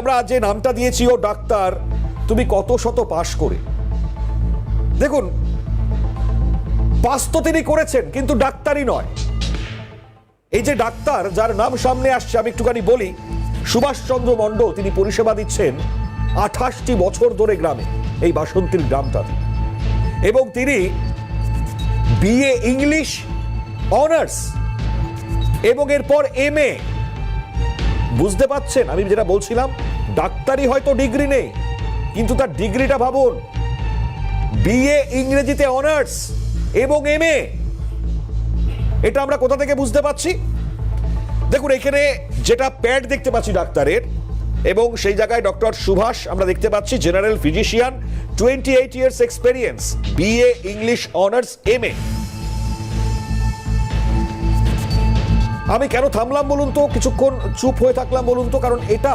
আমরা যে নামটা দিয়েছি ও ডাক্তার, তুমি কত শত পাশ করে। দেখুন, পাস তো তিনি করেছেন, কিন্তু ডাক্তারই নয়। এই যে ডাক্তার যার নাম সামনে আসছে, আমি একটুখানি বলি, সুভাষচন্দ্র মণ্ডল, তিনি পরিষেবা দিচ্ছেন 28টি বছর ধরে গ্রামে, এই বাসন্তীর গ্রামটাতে। এবং তিনি বিএ ইংলিশ অনার্স এবং এরপর এমএ। বুঝতে পাচ্ছেন আমি যেটা বলছিলাম? ডাক্তারি হয়তো ডিগ্রি নেই, কিন্তু তার ডিগ্রিটা ভাবুন, বিএ ইংরেজিতে অনার্স এবং এমএ। এটা আমরা কোথা থেকে বুঝতে পাচ্ছি? দেখুন, এখানে যেটা প্যাড দেখতে পাচ্ছি ডাক্তারের, এবং সেই জায়গায় ডক্টর সুভাষ আমরা দেখতে পাচ্ছি, general physician, 28 years experience, BA English honours MA. আমি কেন থামলাম বলুন তো, কিছুক্ষণ চুপ হয়ে থাকলাম বলুন তো? কারণ এটা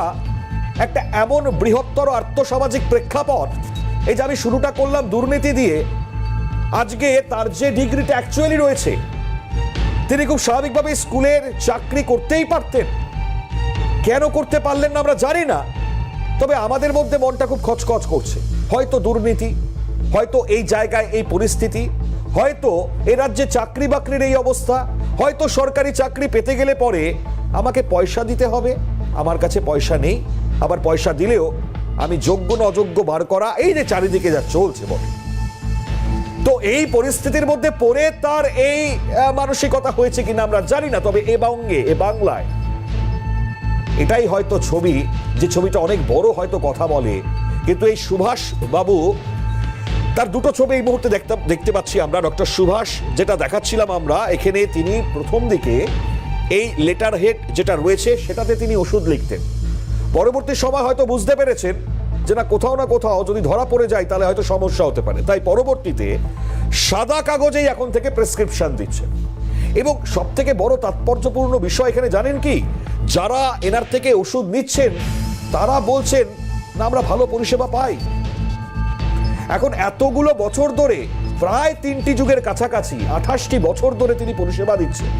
একটা এমন বৃহত্তর আর্থসামাজিক প্রেক্ষাপট। এই যে আমি শুরুটা করলাম দুর্নীতি দিয়ে, আজকে তার যে ডিগ্রিটা অ্যাকচুয়ালি রয়েছে, তিনি খুব স্বাভাবিকভাবে স্কুলের চাকরি করতেই পারতেন। কেন করতে পারলেন না আমরা জানি না, তবে আমাদের মধ্যে মনটা খুব খচখচ করছে। হয়তো দুর্নীতি, হয়তো এই জায়গায় এই পরিস্থিতি, হয়তো এ রাজ্যে চাকরি বাকরির এই অবস্থা, হয়তো সরকারি চাকরি পেতে গেলে পরে আমাকে পয়সা দিতে হবে, আমার কাছে পয়সা নেই, আবার পয়সা দিলেও আমি যোগ্য না অযোগ্য বার করা, এই যে চারিদিকে যা চলছে বলে। তো এই পরিস্থিতির মধ্যে পড়ে তার এই মানসিকতা হয়েছে কিনা আমরা জানি না, তবে এ বঙ্গে, এ বাংলায় এটাই হয়তো ছবি, যে ছবিটা অনেক বড় হয়তো কথা বলে। কিন্তু এই সুভাষ বাবু, তার দুটো ছবি এই মুহূর্তে দেখতে পাচ্ছি আমরা। ডক্টর সুভাষ যেটা দেখাচ্ছিলাম আমরা, এখানে তিনি প্রথম দিকে এই লেটার হেড যেটা রয়েছে সেটাতে তিনি ওষুধ লিখতেন। পরবর্তী সময় হয়তো বুঝতে পেরেছেন যে না, কোথাও না কোথাও যদি ধরা পড়ে যায় তাহলে হয়তো সমস্যা হতে পারে, তাই পরবর্তীতে সাদা কাগজেই এখন থেকে প্রেসক্রিপশন দিচ্ছেন। এবং সব থেকে বড় তাৎপর্যপূর্ণ বিষয় এখানে জানেন কি, যারা এনার থেকে ওষুধ নিচ্ছেন তারা বলছেন না, আমরা ভালো পরিষেবা পাই। এখন এতগুলো বছর ধরে, প্রায় 3টি যুগের কাছাকাছি, 28টি বছর ধরে তিনি পরিষেবা দিচ্ছেন।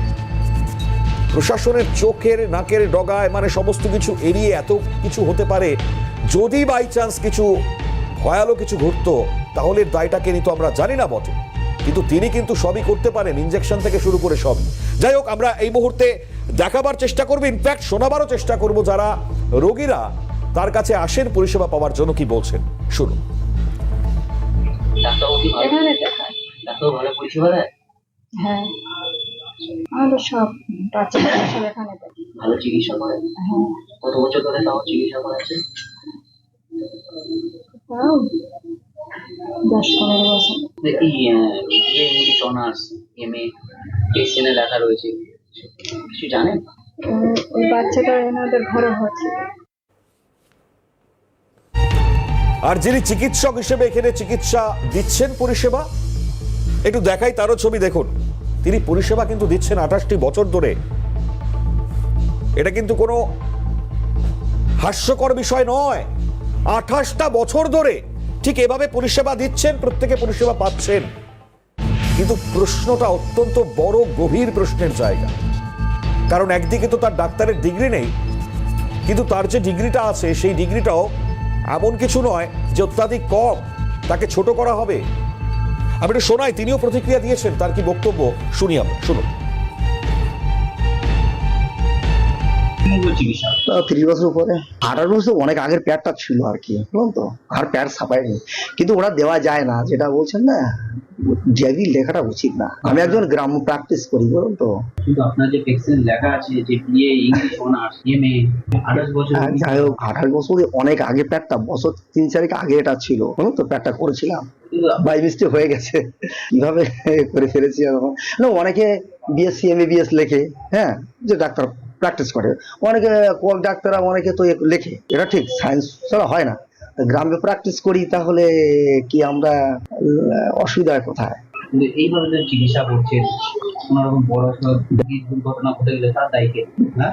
প্রশাসনের চোখের নাকের ডগায়, মানে সমস্ত কিছু এড়িয়ে এত কিছু হতে পারে। যদি বাই চান্স কিছু ভয়ালো কিছু ঘটতো, তাহলে দায়টা কে নিত আমরা জানি না বটে, কিন্তু তিনি কিন্তু সবই করতে পারেন, ইনজেকশন থেকে শুরু করে সব। যাই হোক, আমরা এই মুহূর্তে দেখাবার চেষ্টা করবো, ইনফ্যাক্ট শোনাবারও চেষ্টা করব যারা রোগীরা তার কাছে আসেন পরিষেবা পাওয়ার জন্য, কি বলছেন শুনুন। এখানে দেখায়, ডাক্তার ভালো পরিষেবা দেয়? হ্যাঁ, আমাদের সব বাচ্চারা সব এখানে দেখে। ভালো চিকিৎসা করে? হ্যাঁ। কত বছর ধরে তাও চিকিৎসা করাচ্ছে? তাও 10-15 বছর। এই ইংলিশ অনার্স এমএ টেক্সনে লেখা রয়েছে, কিছু জানেন? ওই বাচ্চাটা এনাদের ঘরে হচ্ছে। আর যিনি চিকিৎসক হিসেবে এখানে চিকিৎসা দিচ্ছেন পরিষেবা, একটু দেখাই তারও ছবি। দেখুন, তিনি পরিষেবা কিন্তু দিচ্ছেন 28টি বছর ধরে। এটা কিন্তু কোনো হাস্যকর বিষয় নয়। 28টা বছর ধরে ঠিক এভাবে পরিষেবা দিচ্ছেন, প্রত্যেকে পরিষেবা পাচ্ছেন। কিন্তু প্রশ্নটা অত্যন্ত বড় গভীর প্রশ্নের জায়গা। কারণ একদিকে তো তার ডাক্তারের ডিগ্রি নেই, কিন্তু তার যে ডিগ্রিটা আছে সেই ডিগ্রিটাও এমন কিছু নয় যে অত্যাধিক কম, তাকে ছোট করা হবে। আমি এটা শোনাই, তিনিও প্রতিক্রিয়া দিয়েছেন, তার কি বক্তব্য শুনি আমরা, শুনুন। 30 বছর উপরে, 18 বছর অনেক আগের প্যাডটা ছিল আর কি, বুঝলেন তো, আর প্যাড ছাপায়নি। কিন্তু ওরা দেওয়া যায় না, যেটা বলছেন না, ডিগ্রি লেখাটা উচিত না। আমি একজন গ্রাম প্র্যাকটিস করি, বলুন তো। কিন্তু আপনার যে টেক্সনে লেখা আছে যে বিএ ইংলিশ অনার্স এমএ, 28 বছর। যাই হোক, 28 বছর অনেক আগে প্যাডটা, বছর 3-4 আগে এটা ছিল, বলুন তো, প্যাডটা করেছিলাম, বাই মিস্টেক হয়ে গেছে, কিভাবে করে ফেলেছি। না, অনেকে বিএসসি এমবিবিএস লেখে, হ্যাঁ, যে ডাক্তার প্র্যাকটিস করে, অনেকে কোয়াক ডাক্তাররা অনেকে তো লেখে, এটা ঠিক, সায়েন্স ছাড়া হয় না। গ্রামে প্র্যাকটিস করি, তাহলে কি আমরা অসুবিধার কোথায়? কিন্তু এইভাবে যে চিকিৎসা করছেন, কোন রকম বড় দুর্ঘটনা ঘটে গেলে তার দায়ী কে? না,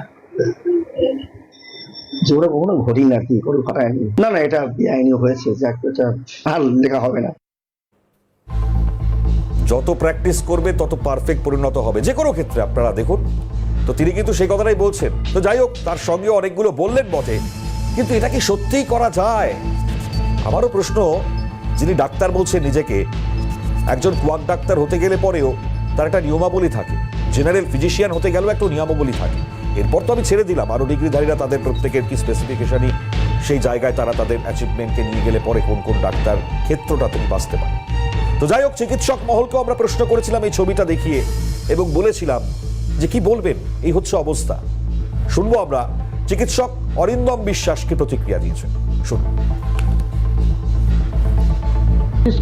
যেগুলো কখনো ঘটেনি আর কি, কোনো ঘটায়নি। না না, এটা বেআইনি হয়েছে, এটা আর লেখা হবে না। যত প্র্যাকটিস করবে তত পারফেক্ট পরিণত হবে যে কোনো ক্ষেত্রে। আপনারা দেখুন, তো তিনি কিন্তু সেই কথাটাই বলছেন। তো যাই হোক, তার সঙ্গে অনেকগুলো বললেন বটে, কিন্তু এটা কি সত্যিই করা যায়? আমারও প্রশ্ন, যিনি ডাক্তার বলছেন নিজেকে, একজন কোয়াক ডাক্তার হতে গেলে পরেও তার একটা নিয়মাবলী থাকে, জেনারেল ফিজিশিয়ান হতে গেলেও একটা নিয়মাবলী থাকে। এরপর তো আমি ছেড়ে দিলাম, আরও ডিগ্রিধারীরা তাদের প্রত্যেকের কি স্পেসিফিকেশনই সেই জায়গায় তারা তাদের অ্যাচিভমেন্টকে নিয়ে গেলে পরে কোন কোন ডাক্তার ক্ষেত্রটা তিনি বাঁচতে পারেন। তো যাই হোক, চিকিৎসক মহলকেও আমরা প্রশ্ন করেছিলাম এই ছবিটা দেখিয়ে এবং বলেছিলাম যে কি বলবেন, এই হচ্ছে অবস্থা। শুনবো আমরা চিকিৎসক অরিন্দম বিশ্বাস কি প্রতিক্রিয়া দিয়েছেন, শুনুন।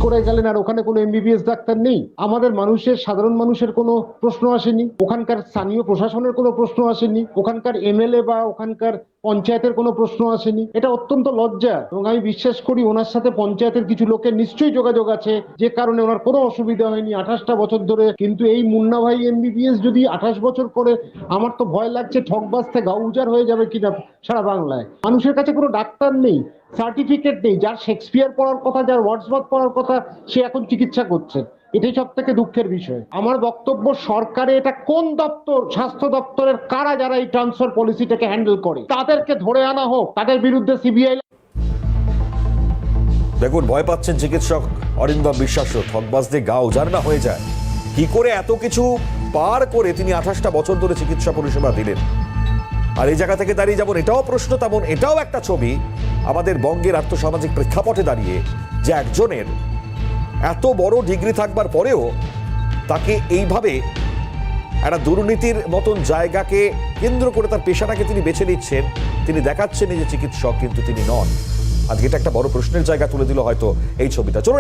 করে গেলেন আর ওখানে কোনো এমবিবিএস ডাক্তার নেই। আমাদের মানুষের, সাধারণ মানুষের কোনো প্রশ্ন আসেনি, ওখানকার স্থানীয় প্রশাসনের কোনো প্রশ্ন আসেনি, ওখানকার এমএলএ বা ওখানকার পঞ্চায়েতের কোনো প্রশ্ন আসেনি। এটা অত্যন্ত লজ্জা, এবং আমি বিশ্বাস করি ওনার সাথে পঞ্চায়েতের কিছু লোকের নিশ্চয়ই যোগাযোগ আছে, যে কারণে ওনার কোনো অসুবিধা হয়নি 28টা বছর ধরে। কিন্তু এই মুন্না ভাই এমবিবিএস যদি 28 বছর করে, আমার তো ভয় লাগছে ঠকবাজতে গাউজার হয়ে যাবে কিনা সারা বাংলায়। মানুষের কাছে কোনো ডাক্তার নেই, সার্টিফিকেট নেই, যার শেক্সপিয়ার পড়ার কথা, যার ওয়ার্ডসওয়ার্থ পড়ার কথা, সে এখন চিকিৎসা করছে। এটাই সব থেকে দুঃখের বিষয়। আমার বক্তব্য, সরকারে এটা কোন দপ্তর, স্বাস্থ্য দপ্তরের কারা যারা এই ট্রান্সফার পলিসিটাকে হ্যান্ডেল করে, তাদেরকে ধরে আনা হোক, তাদের বিরুদ্ধে সিবিআই। দেখুন, ভয় পাচ্ছেন চিকিৎসক অরিন্দম বিশ্বাসও, ঠকবাজদের গা উজাড় না হয়ে যায়। কি করে এত কিছু পার করে তিনি 28টা বছর ধরে চিকিৎসা পরিষেবা দিলেন। আর এই জায়গা থেকে দাঁড়িয়ে যেমন এটাও প্রশ্ন, তেমন এটাও একটা ছবি আমাদের বঙ্গের আর্থসামাজিক প্রেক্ষাপটে দাঁড়িয়ে, যে একজনের এত বড় ডিগ্রি থাকবার পরেও তাকে এইভাবে একটা দুর্নীতির মতন জায়গাকে কেন্দ্র করে তার পেশাটাকে তিনি বেছে নিচ্ছেন। তিনি দেখাচ্ছেন যে চিকিৎসক, কিন্তু তিনি নন। আজকে এটা একটা বড় প্রশ্নের জায়গা তুলে দিল হয়তো এই ছবিটা। চলুন